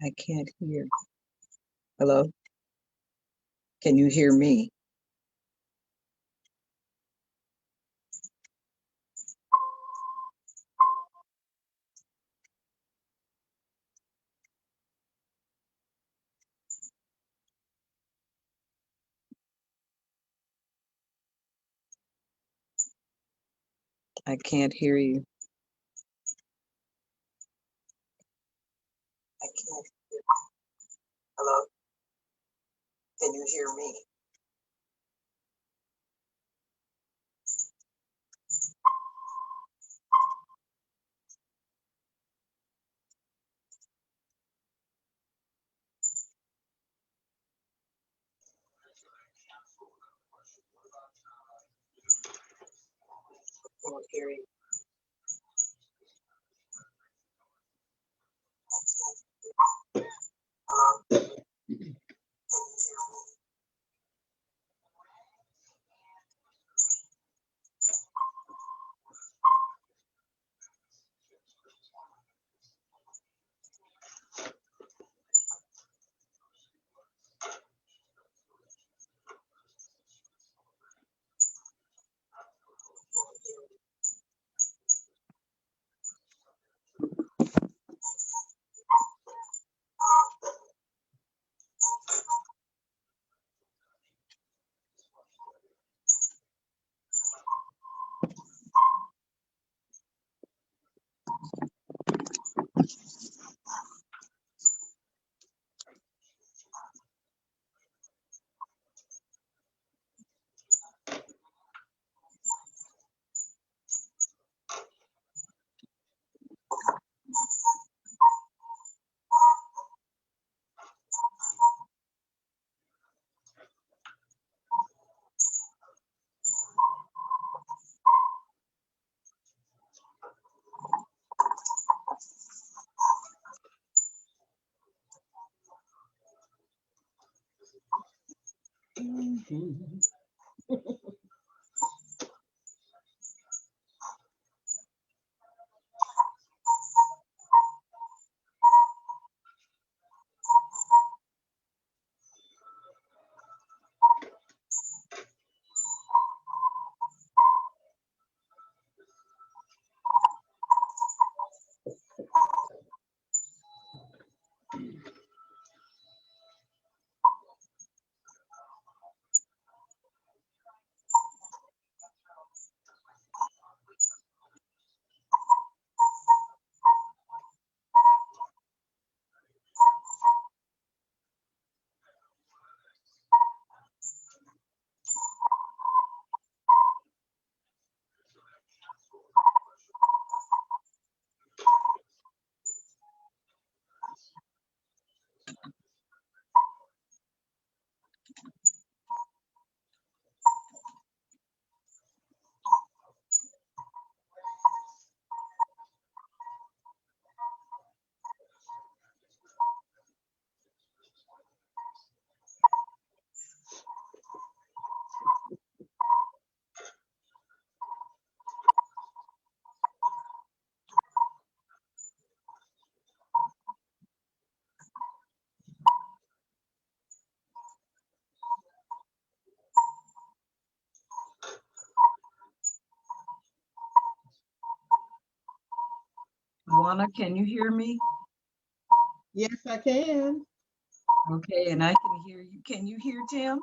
I can't hear. Hello? Can you hear me? I can't hear you. I can't hear. Hello? Can you hear me? I can't hear you. Hello? Juana, can you hear me? Yes, I can. Okay, and I can hear you. Can you hear Tim?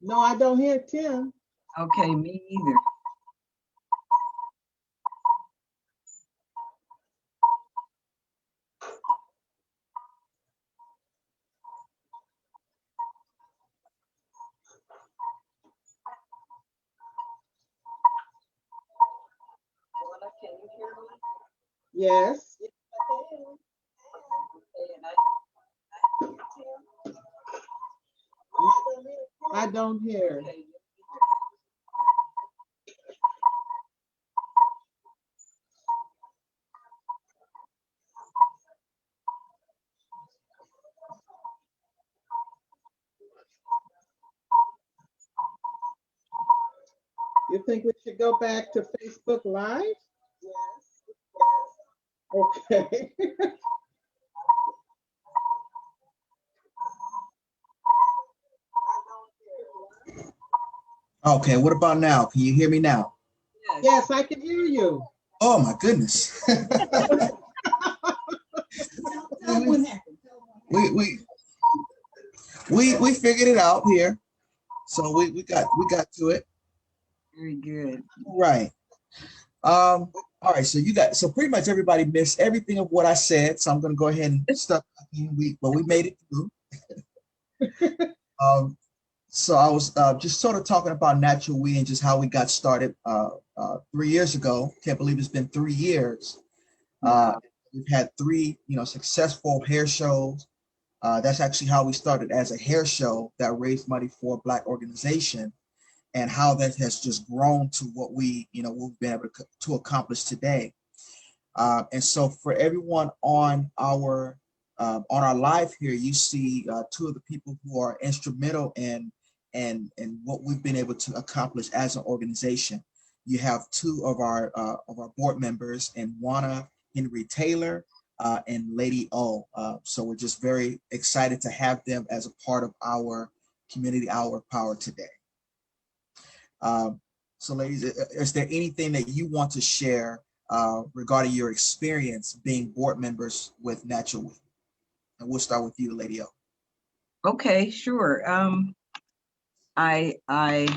No, I don't hear Tim. Okay, me either. Juana, can you hear me? Yes. Okay, and I hear Tim. I don't hear. Okay. You think we should go back to Facebook Live? Yes. Okay. Okay, what about now? Can you hear me now? Yes. Yes, I can hear you. Oh my goodness. Tell them what happened. we, we we figured it out here. So we got to it. Very good. Right. All right, so pretty much everybody missed everything of what I said. So I'm gonna go ahead and start we made it through. Um, so I was just sort of talking about natural we and just how we got started 3 years ago. Can't believe it's been 3 years. Uh, Wow. we've had three, successful hair shows. That's actually how we started as a hair show that raised money for a Black organization, and how that has just grown to what we've been able to accomplish today. And so for everyone on our live here, you see two of the people who are instrumental in what we've been able to accomplish as an organization. You have two of our board members, and Juana Henry Taylor and Lady O. So we're just very excited to have them as a part of our community hour power today. Um, so, ladies, is there anything that you want to share regarding your experience being board members with Natural Week? And we'll start with you, Lady O. Okay, sure. I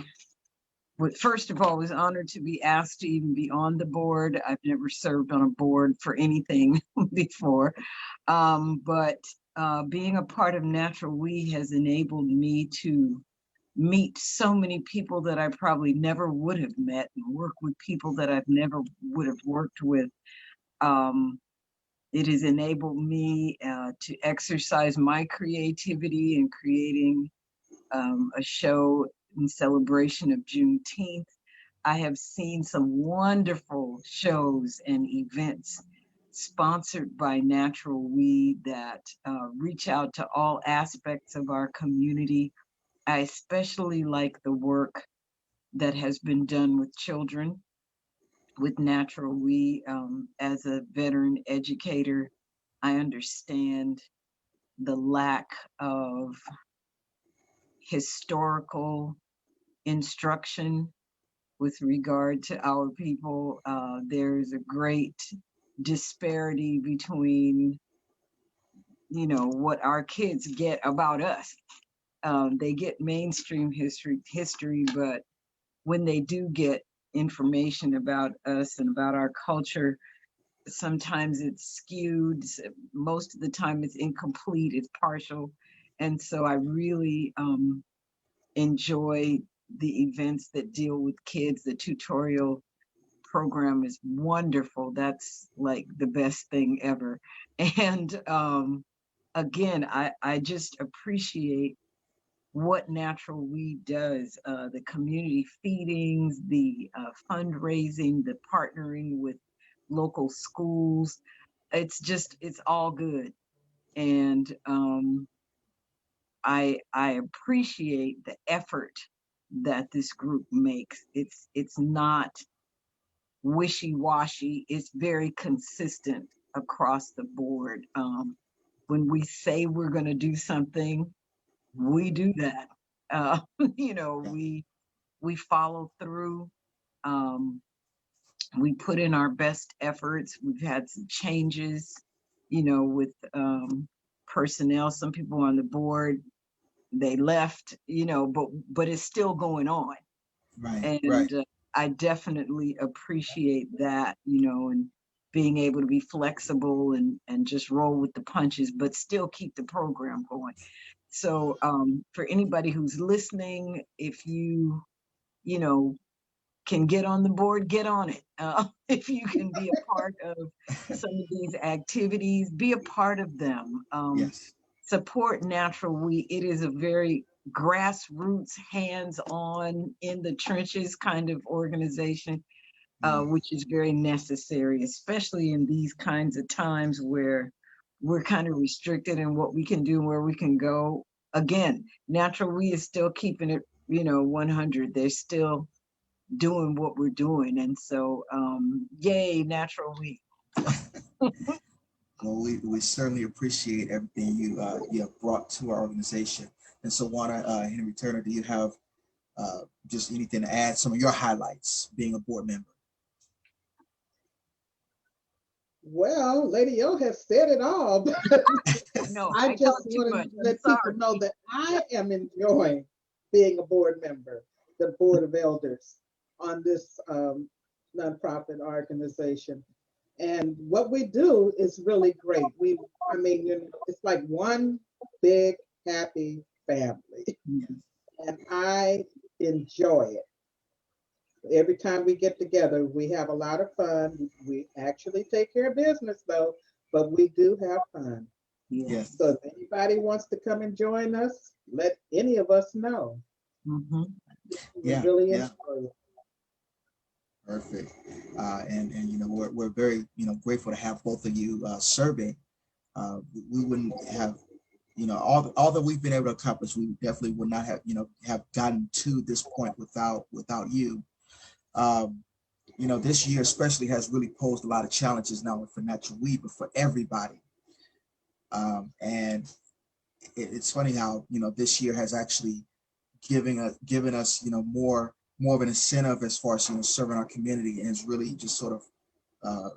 would first of all was honored to be asked to even be on the board. I've never served on a board for anything before, but being a part of Natural We has enabled me to meet so many people that I probably never would have met, and work with people that I've never would have worked with. Um, it has enabled me to exercise my creativity in creating a show in celebration of Juneteenth. I have seen some wonderful shows and events sponsored by Natural We that reach out to all aspects of our community. I especially like the work that has been done with children with Natural We. As a veteran educator, I understand the lack of historical instruction with regard to our people. There's a great disparity between, what our kids get about us. They get mainstream history, but when they do get information about us and about our culture, sometimes it's skewed. Most of the time, it's incomplete. It's partial, and so I really enjoy the events that deal with kids. The tutorial program is wonderful. That's like the best thing ever. And again, I just appreciate what Natural Weed does, the community feedings, the fundraising, the partnering with local schools. It's all good. And I appreciate the effort that this group makes. It's not wishy-washy. It's very consistent across the board. When we say we're going to do something, we do that. Uh, you know, we follow through. Um, we put in our best efforts. We've had some changes, with personnel. Some people on the board, they left, but it's still going on. Right, right. And I definitely appreciate that, and being able to be flexible and just roll with the punches, but still keep the program going. So for anybody who's listening, if you know, can get on the board, get on it. If you can be a part of some of these activities, be a part of them. Yes. Support Natural We. It is a very grassroots, hands-on, in the trenches kind of organization, Mm. which is very necessary, especially in these kinds of times where we're kind of restricted in what we can do and where we can go. Again, Natural We is still keeping it, 100. They're still doing what we're doing. And so, yay, Natural We. Well, we certainly appreciate everything you have brought to our organization. And so, Juana Henry Turner, do you have just anything to add, some of your highlights being a board member. Well, Lady O has said it all. No, I I just talk too want much. to I'm let sorry. people know that I am enjoying being a board member, the Board of Elders on this nonprofit organization. And what we do is really great. I mean, it's like one big happy family, and I enjoy it. Every time we get together, we have a lot of fun. We actually take care of business though, but we do have fun. Yes. So if anybody wants to come and join us, let any of us know. Mm-hmm. We Yeah. really Yeah. enjoy it. Perfect. And you know, we're very, you know, grateful to have both of you serving. We wouldn't have, you know, all that we've been able to accomplish, we definitely would not have, you know, have gotten to this point without you. You know, this year especially has really posed a lot of challenges, not only for Natural We, but for everybody. And it's funny how, you know, this year has actually given us, you know, more of an incentive as far as, you know, serving our community, and it's really just sort of uh,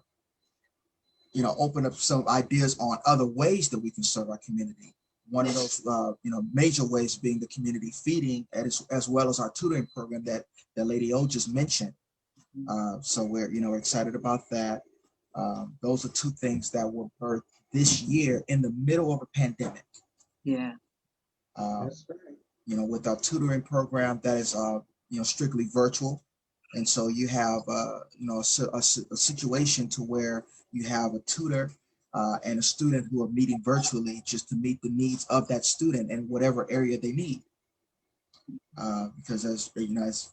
you know, open up some ideas on other ways that we can serve our community. One of those, you know, major ways being the community feeding, as well as our tutoring program that Lady O just mentioned. So we're, you know, excited about that. Those are two things that were birthed this year in the middle of a pandemic. Yeah. That's right. You know, with our tutoring program that is, you know, strictly virtual. And so you have, you know, a situation to where you have a tutor and a student who are meeting virtually just to meet the needs of that student in whatever area they need. Because as you know, as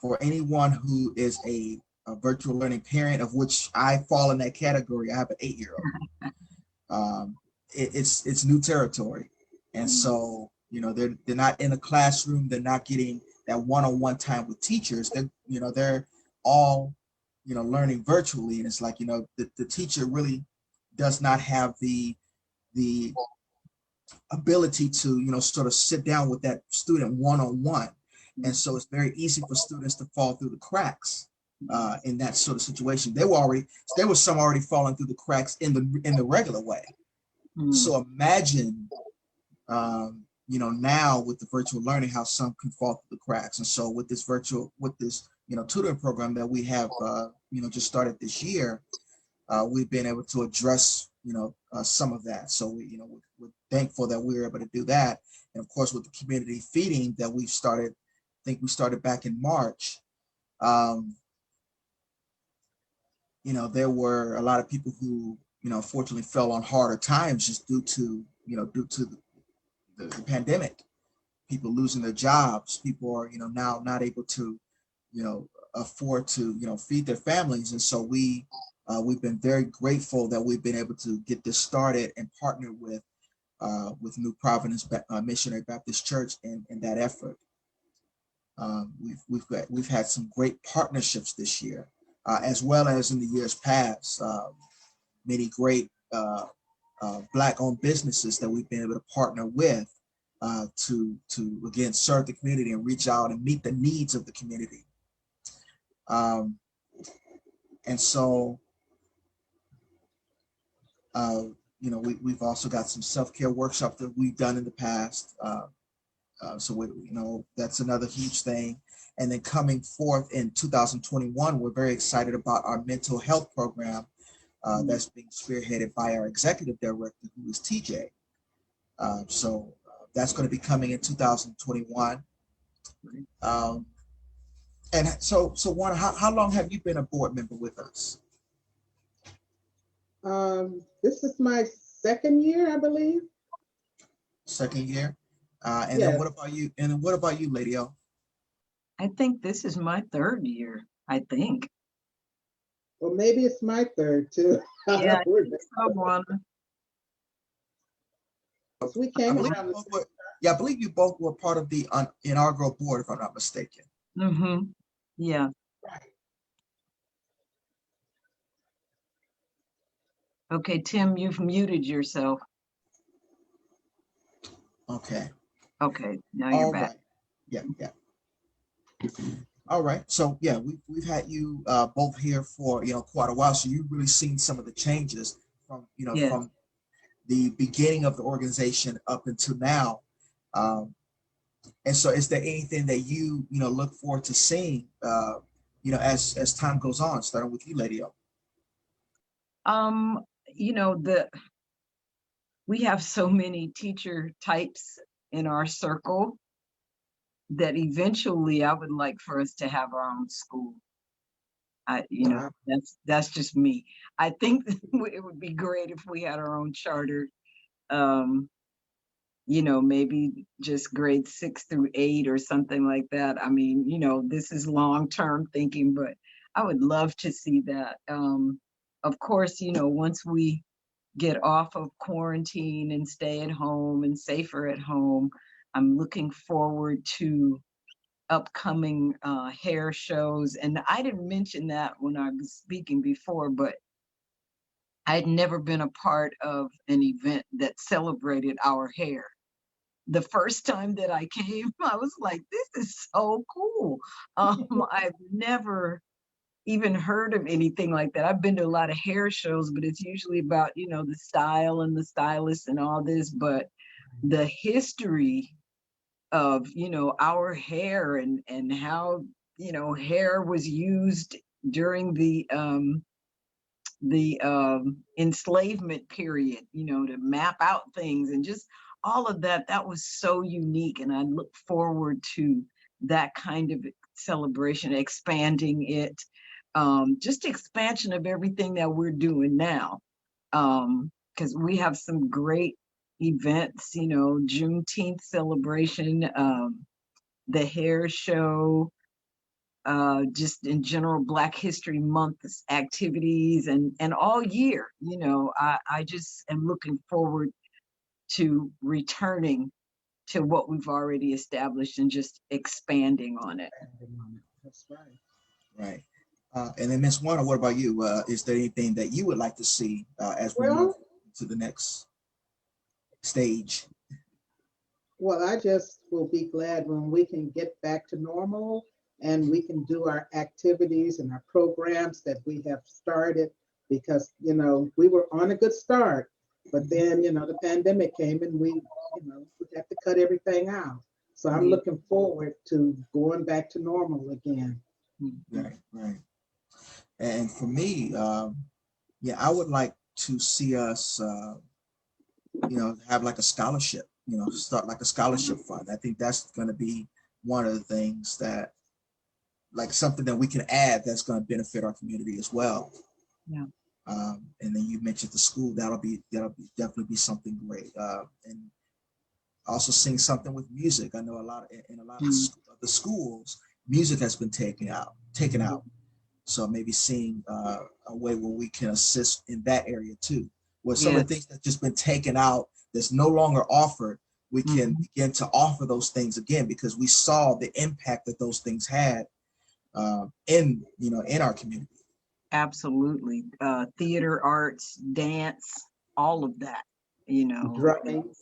for anyone who is a virtual learning parent, of which I fall in that category, I have an 8-year-old. It's new territory, and so you know they're not in a classroom. They're not getting that one-on-one time with teachers. They're all learning virtually, and it's like the teacher really does not have the ability to sort of sit down with that student one-on-one, and so it's very easy for students to fall through the cracks in that sort of situation. There were some already falling through the cracks in the regular way. So imagine, now with the virtual learning, how some can fall through the cracks. And so with this tutoring program that we have, just started this year, we've been able to address, some of that. So we're thankful that we were able to do that. And of course, with the community feeding that we've started, I think we started back in March. There were a lot of people who, unfortunately fell on harder times just due to the pandemic. People losing their jobs. People are, now not able to, afford to, feed their families. And so we've been very grateful that we've been able to get this started and partner with New Providence Missionary Baptist Church in that effort. We've had some great partnerships this year, as well as in the years past. Many great Black-owned businesses that we've been able to partner with to again serve the community and reach out and meet the needs of the community. And so, we've also got some self-care workshops that we've done in the past. So that's another huge thing. And then coming forth in 2021, we're very excited about our mental health program that's being spearheaded by our executive director, who is TJ. So that's going to be coming in 2021. And so Juana, how long have you been a board member with us? This is my second year, I believe. Second year. And Yes. then what about you? And then what about you, Lady O? I think this is my third year. I think. Well, maybe it's my third too. Yeah, someone. We came around the I believe you both were part of the inaugural board, if I'm not mistaken. Mm-hmm. Yeah. right. Okay, Tim, you've muted yourself. Okay. Okay, now All you're back. right. Yeah. All right. So yeah, we've had you both here for quite a while. So you've really seen some of the changes from Yes. from the beginning of the organization up until now. Um, and so, is there anything that you look forward to seeing as time goes on? Starting with you, Lady O. Um, you know, we have so many teacher types in our circle that eventually I would like for us to have our own school. Wow. That's just me. I think it would be great if we had our own charter. Um, maybe just grade 6 through 8 or something like that. I mean, this is long-term thinking, but I would love to see that. Of course, once we get off of quarantine and stay at home and safer at home, I'm looking forward to upcoming hair shows. And I didn't mention that when I was speaking before, but I'd never been a part of an event that celebrated our hair. The first time that I came, I was like, this is so cool. I've never even heard of anything like that. I've been to a lot of hair shows, but it's usually about, the style and the stylist and all this, but the history of, our hair and how, hair was used during the enslavement period, to map out things and just all of that. That was so unique. And I look forward to that kind of celebration, expanding it, just expansion of everything that we're doing now. Because we have some great events, Juneteenth celebration, the hair show, just in general Black History Month activities and all year. I just am looking forward to returning to what we've already established and just expanding on it. That's right. Right. And then Miss Warner, what about you? Is there anything that you would like to see as we move Well, to the next stage? well, I just will be glad when we can get back to normal and we can do our activities and our programs that we have started because, we were on a good start, but then, the pandemic came and we had to cut everything out. So I'm Yeah. looking forward to going back to normal again. Mhm. Right, right. And for me, yeah, I would like to see us, have like a scholarship, start like a scholarship fund. I think that's going to be one of the things that, like, something that we can add that's going to benefit our community as well. Yeah. And then you mentioned the school. That'll be definitely be something great. And also seeing something with music. I know a lot in a lot of Mhm. the schools, music has been taken out. So maybe seeing a way where we can assist in that area too. Where some of the Yes. things that's just been taken out, that's no longer offered, we can Mhm. begin to offer those things again because we saw the impact that those things had in our community. Absolutely. Theater arts, dance, all of that, Drumming.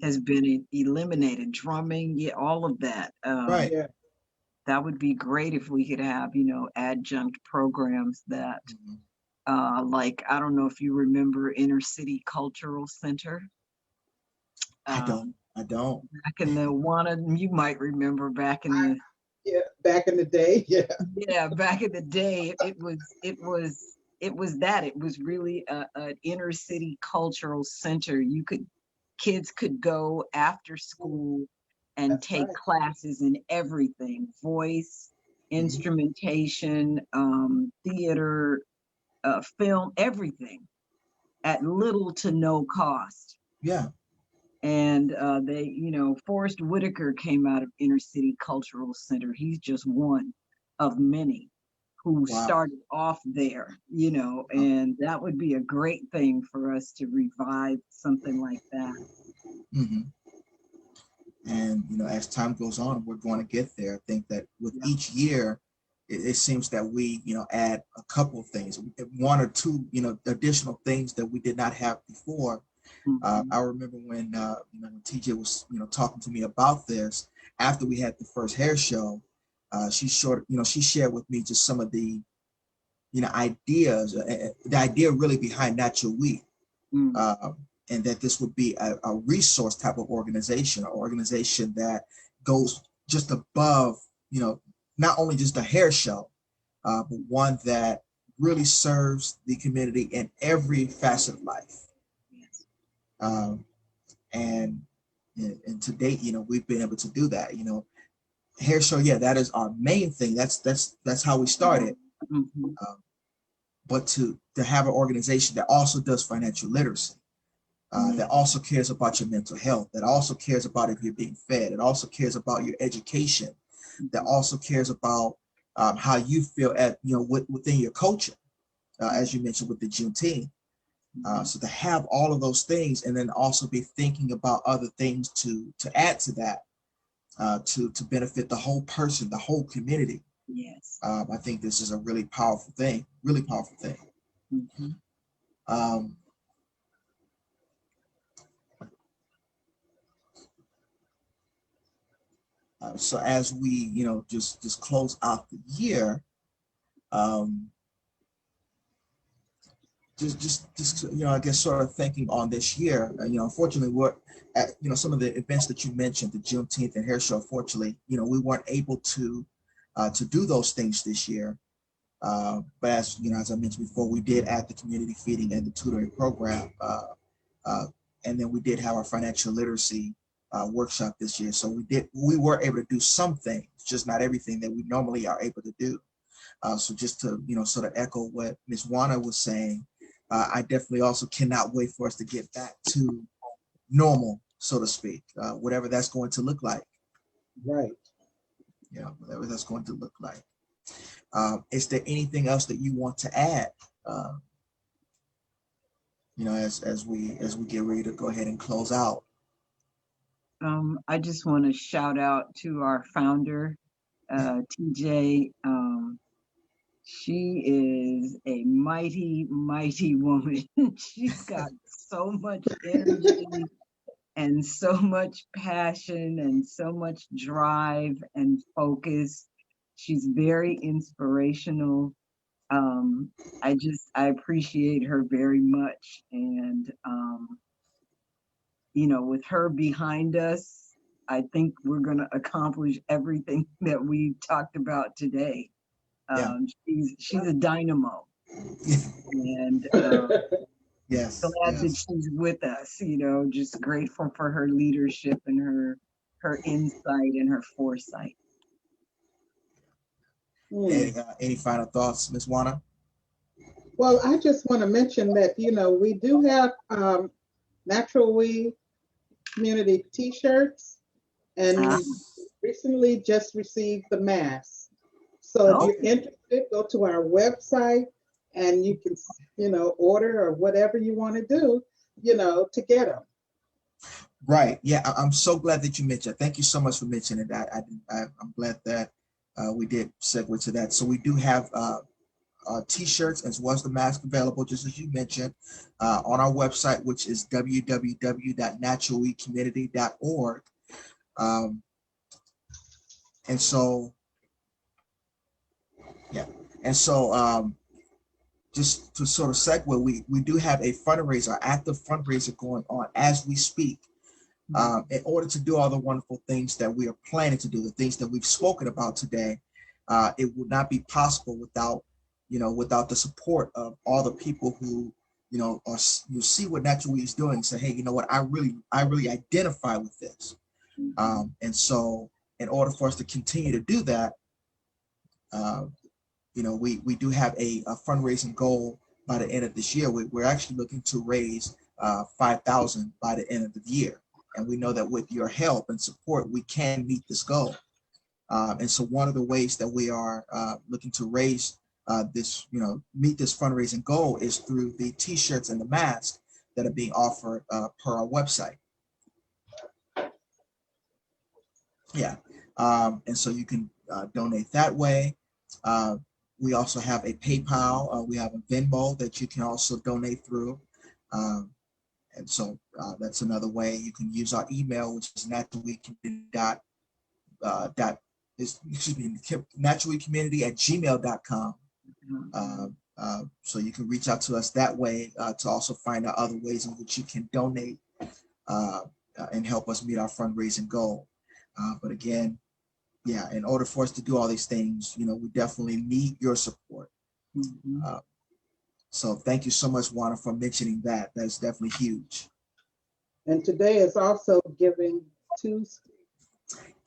has been eliminated. Drumming, yeah, all of that. Right. Yeah. That would be great if we could have, adjunct programs that, Mhm. like, I don't know if you remember Inner City Cultural Center. I don't. Um, I don't. Back in the one of you might remember back in the Yeah. Back in the day. Yeah. yeah, back in the day, it was really an inner city cultural center. Kids could go after school and That's take right. classes in everything, voice, Mhm. instrumentation, theater, film, everything at little to no cost. Yeah. And Forrest Whitaker came out of Inner City Cultural Center. He's just one of many who Wow. started off there, Wow. and that would be a great thing for us to revive something like that. Mhm. And as time goes on, we're going to get there. I think that with Yeah. each year, it seems that we add a couple of things, one or two additional things that we did not have before. Mhm. I remember when TJ was talking to me about this after we had the first hair show. she shared with me just some of the, ideas, the idea really behind Natural We, Mm. and that this would be a resource type of organization, an organization that goes just above, not only just a hair show, but one that really serves the community in every facet of life. Yes. Um, and to date, we've been able to do that. Hair show, yeah, that is our main thing. That's how we started. Mhm. But to have an organization that also does financial literacy, that also cares about your mental health, that also cares about if you're being fed, it also cares about your education, that also cares about how you feel within your culture, as you mentioned with the Juneteenth. So to have all of those things, and then also be thinking about other things to add to that, to benefit the whole person, the whole community. Yes. I think this is a really powerful thing, really powerful thing. Mhm. Um, so as we, just close out the year, um, I guess sort of thinking on this year, unfortunately, what at, some of the events that you mentioned, the Juneteenth and hair show, unfortunately, we weren't able to do those things this year. But as I mentioned before, we did add the community feeding and the tutoring program, uh, and then we did have our financial literacy workshop this year. So we were able to do some things, just not everything that we normally are able to do. So just to sort of echo what Ms. Wana was saying, I definitely also cannot wait for us to get back to normal, so to speak, whatever that's going to look like. Right. Whatever that's going to look like. Is there anything else that you want to add? Uh, as we get ready to go ahead and close out. I just want to shout out to our founder, TJ. She is a mighty, mighty woman. She's got so much energy and so much passion and so much drive and focus. She's very inspirational. Um, I appreciate her very much. And, with her behind us, I think we're going to accomplish everything that we talked about today. Yeah. She's a dynamo, and Yes. glad that Yes. she's with us. Just grateful for her leadership and her insight and her foresight. Any final thoughts, Ms. Wana? Well, I just want to mention that, we do have Natural We community t-shirts, and Ah, we recently just received the mask. So if oh, you're interested, go to our website and you can, order or whatever you want to do, to get them. Right. Yeah, I'm so glad that you mentioned. Thank you so much for mentioning that. I'm glad that we did segue to that. So we do have t-shirts as well as the mask available, just as you mentioned, on our website, which is www.naturalwecommunity.org. Um, and so, yeah. And so, just to sort of segue, we do have a fundraiser, active fundraiser going on as we speak. In order to do all the wonderful things that we are planning to do, the things that we've spoken about today, it would not be possible without the support of all the people who, you see what Natural We is doing, say, hey, you know what, I really identify with this. And so in order for us to continue to do that, uh, we do have a fundraising goal by the end of this year. We're actually looking to raise 5,000 by the end of the year. And we know that with your help and support, we can meet this goal. And so one of the ways that we are looking to raise meet this fundraising goal is through the t-shirts and the masks that are being offered per our website. Yeah. And so you can donate that way. Uh, we also have a PayPal. We have a Venmo that you can also donate through. Um, and so that's another way. You can use our email, which is naturalweek.org excuse me, naturalcommunity@gmail.com. So you can reach out to us that way to also find out other ways in which you can donate and help us meet our fundraising goal. But again, yeah, in order for us to do all these things, we definitely need your support. So thank you so much, Juana, for mentioning that. That's definitely huge. And today is also Giving Tuesday.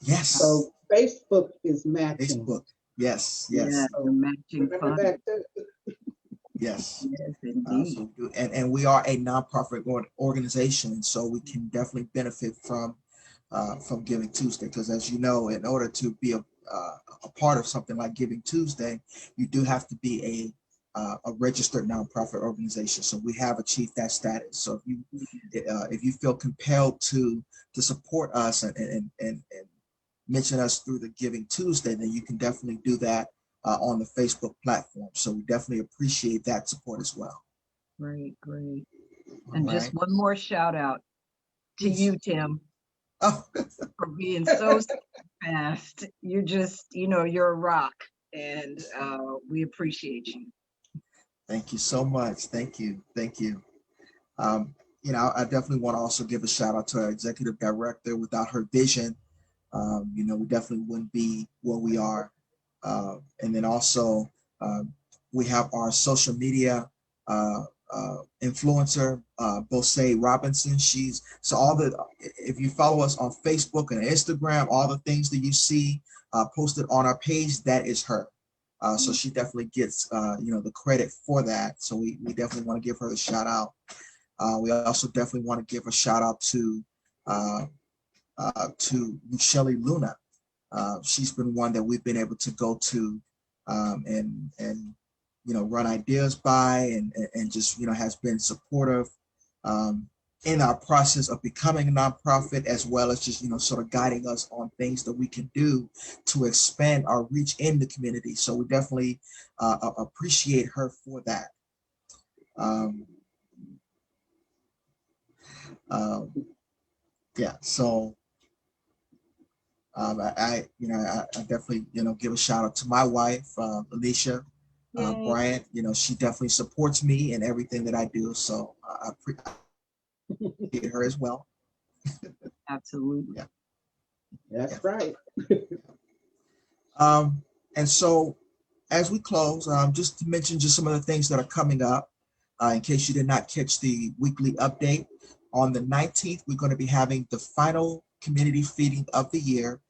Yes. So Facebook is matching. Facebook. Yes. Yeah, So the matching remember fund. that too. Yes. Yes, indeed. And we are a nonprofit organization, so we can definitely benefit from Giving Tuesday, because as you know, in order to be a part of something like Giving Tuesday, you do have to be a registered nonprofit organization. So we have achieved that status. So if you feel compelled to support us and mention us through the Giving Tuesday, then you can definitely do that on the Facebook platform. So we definitely appreciate that support as well. Great. All And right. just one more shout out to you, Tim, Oh, for being so fast. You're just, you're a rock, and we appreciate you. thank you so much. Thank you. I definitely want to also give a shout out to our executive director. Without her vision, we definitely wouldn't be where we are. And then also, we have our social media influencer, Bose Robinson. If you follow us on Facebook and Instagram, all the things that you see posted on our page, that is her. So she definitely gets, the credit for that. So we definitely want to give her a shout out. We also definitely want to give a shout out to Michelle Luna. She's been one that we've been able to go to and run ideas by and just has been supportive in our process of becoming a nonprofit, as well as just sort of guiding us on things that we can do to expand our reach in the community. So we definitely appreciate her for that. Yeah, so I definitely give a shout out to my wife, Alicia Bryant. She definitely supports me in everything that I do, so I appreciate her as well. Absolutely. Yeah. That's right. And so as we close, just to mention just some of the things that are coming up, in case you did not catch the weekly update. On the 19th, we're going to be having the final community feeding of the year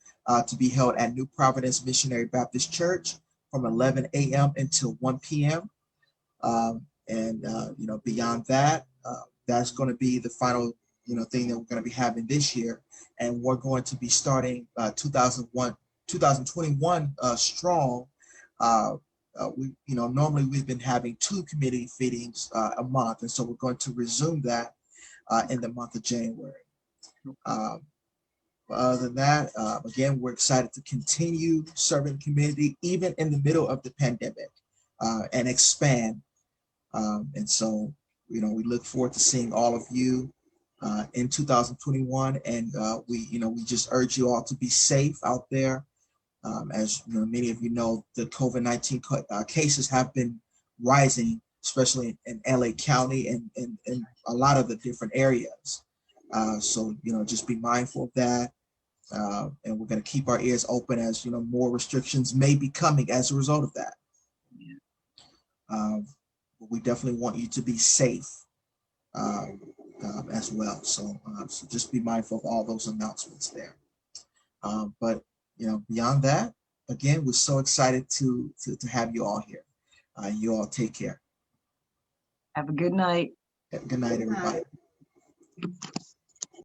to be held at New Providence Missionary Baptist Church from 11 a.m. until 1 p.m. Beyond that, that's going to be the final thing that we're going to be having this year. And we're going to be starting 2021 strong. Normally we've been having 2 community feedings a month, and so we're going to resume that in the month of January. Other than that, again, we're excited to continue serving the community even in the middle of the pandemic and expand. And so, we look forward to seeing all of you in 2021. And we just urge you all to be safe out there. As many of you know, the COVID-19 cases have been rising, especially in LA County and a lot of the different areas. So, just be mindful of that. And we're going to keep our ears open as, more restrictions may be coming as a result of that. But we definitely want you to be safe as well. So just be mindful of all those announcements there. But beyond that, again, we're so excited to have you all here. You all take care. Have a good night. Good night, everybody.